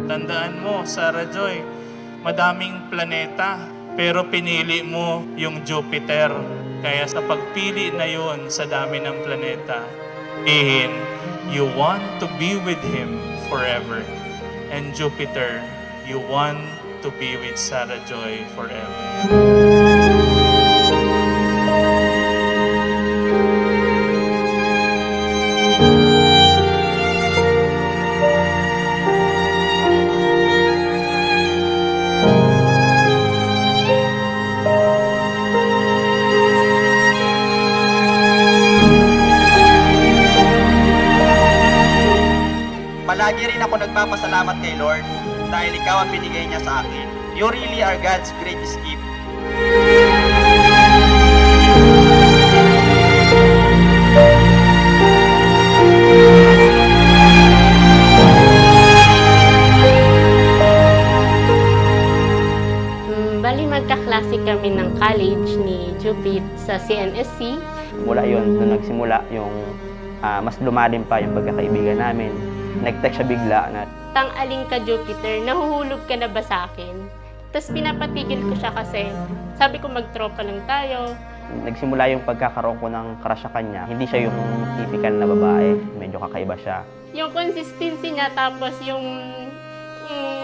Tandaan mo, Sarah Joy, madaming planeta, pero pinili mo yung Jupiter. Kaya sa pagpili na yun sa dami ng planeta, you want to be with him forever. And Jupiter, you want to be with Sarah Joy forever. Palagi rin ako nagpapasalamat kay Lord dahil ikaw ang binigay niya sa akin. You really are God's greatest gift. Bali magkaklase kami ng college ni Jupit sa CNSC. Mula yun, nung nagsimula yung mas lumalim pa yung pagkakaibigan namin. Nag-text siya bigla na, Tang-aling ka Jupiter, nahuhulog ka na ba sa akin? Tapos pinapatigil ko siya kasi sabi ko magtropa lang tayo. nagsimula yung pagkakaroon ko ng crush sa kanya. Hindi siya yung typical na babae, medyo kakaiba siya. Yung consistency niya, tapos yung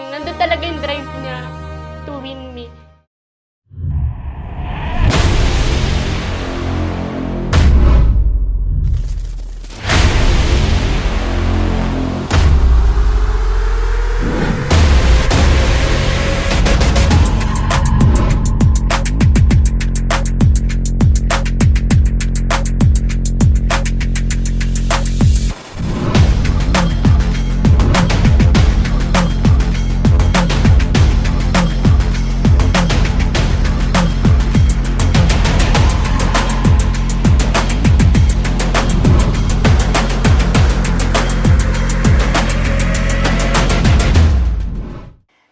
nandun talaga yung drive niya to win me.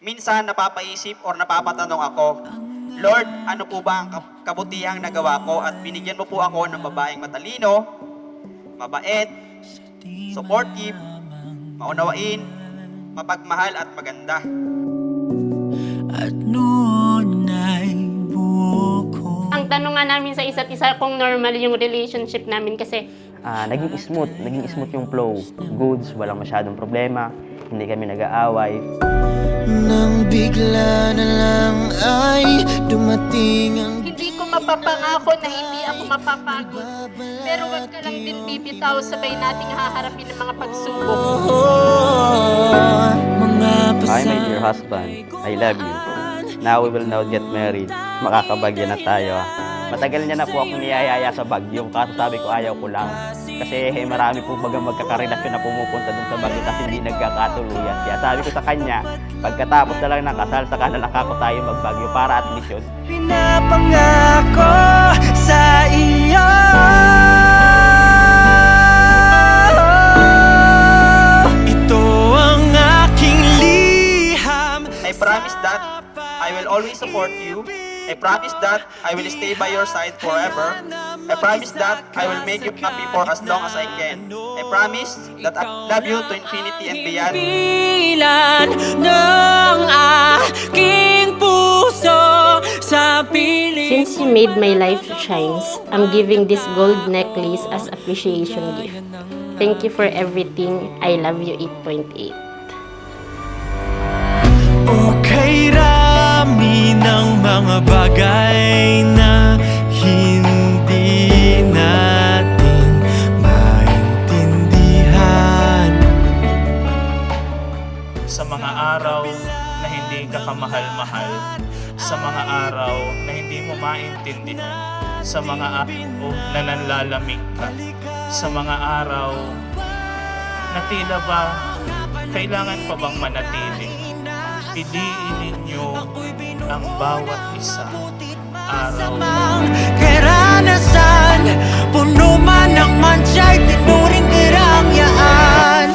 Minsan napapaisip or napapatanong ako, Lord, ano po ba ang kabutihang nagawa ko at binigyan mo po ako ng babaeng matalino, mabait, supportive, maunawain, mapagmahal at maganda. At noon ay buo ko. Ang tanong nga namin sa isa't isa kung normal yung relationship namin kasi Naging smooth yung flow. Goods, walang masyadong problema, hindi kami nag-aaway. Nang bigla na lang ay dumating ang hindi ko mapapangako na hindi ako mapapagod. Pero wag ka lang din bibitaw, sabay nating haharapin ang mga pagsubok. mga Hi, my dear husband. I love you. Now we will now get married. Makakabagyo na tayo. Matagal niya na po ako niyayaya sa Baguio. Kaso sabi ko ayaw ko lang. Kasi marami po bagang magkakarelasyon na pumupunta dun sa Baguio tapos hindi nagkakatuluyan. Kaya sabi ko sa kanya, pagkatapos na lang ng kasal, saka na lang ako tayo mag-Baguio para at least yun. pinapangako sa iyo. Ito ang aking liham. I promise that I will always support you. I promise that I will stay by your side forever. I promise that I will make you happy for as long as I can. I promise that I love you to infinity and beyond. Bilan ng aking puso sa piling. Since you made my life shines, I'm giving this gold necklace as appreciation gift. Thank you for everything. I love you 8.8. Okay, rami ng mga bagay na hindi natin maintindihan. Sa mga araw na hindi ka kamahal-mahal, sa mga araw na hindi mo maintindihan, sa mga araw na nanlalamig ka, sa mga araw na tila ba kailangan pa bang manatili? Piliin ninyo ang bawat isa araw. Karanasan, puno man ng mansya'y tinuring karangyaan.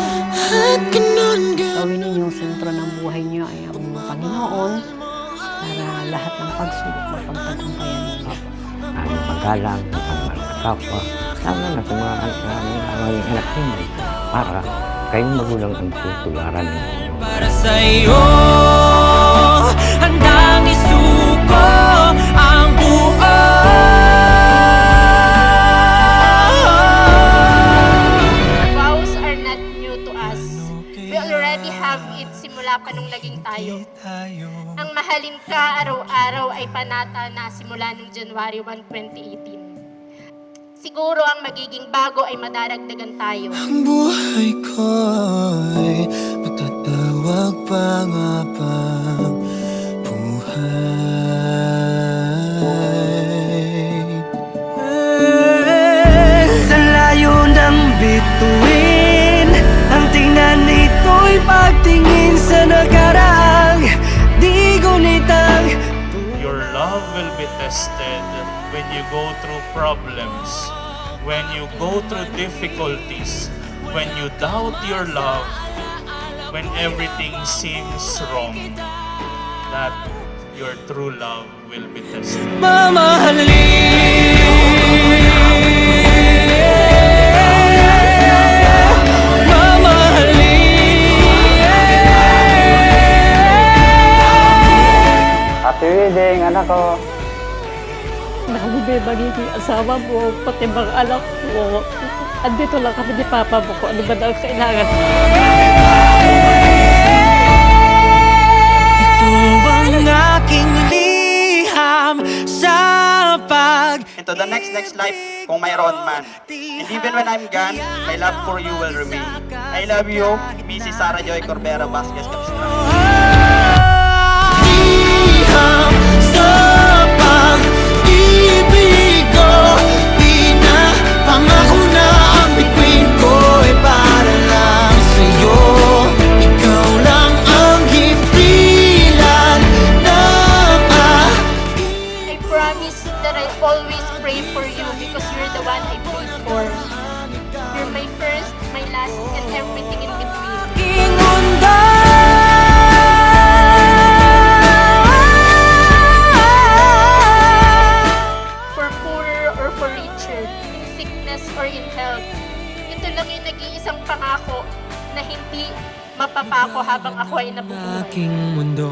alang ang mga kapwa, lalo na sa mga anak ninyo, para kayong magulang ang tutularan ninyo. Para sa'yo, handang isuko ang buo. Vows are not new to us. We already have it simula pa nung naging tayo. Ang mahalin ka araw-araw ay panata na simula nung January 1, 2018. Siguro ang magiging bago ay madaragdagan tayo. Ang buhay ko'y matatawag pa nga pang buhay. Sa layo ng bituin, ang tingnan nito'y pagtingin sa nakaraang di gunitang. Your love will be tested when you go through problems, when you go through difficulties, when you doubt your love, when everything seems wrong, that your true love will be tested. Happy wedding, anak ko. Naku, may magiging asawa mo, pati mga anak mo. Andito lang kami ni Papa mo kung ano ba daw kailangan. Ito ang aking liham sa Into the next life kung mayroon man. And even when I'm gone, my love for you will remain. I love you, Mrs. Sara Joy Corbera Vasquez Capistrano. liham sa pag-ibig ko. Pinapangako na ang bituin ko ay para lang sa'yo. Ikaw lang ang himpilan ng I promise that I always pray for you because you're the one I prayed for. You're my first, my last, and everything in between. aking mundo. For poorer or for richer, in sickness or in health. Ito lang yung nag-iisang pangako na hindi mapapako habang ako ay nabubuhay. Aking mundo.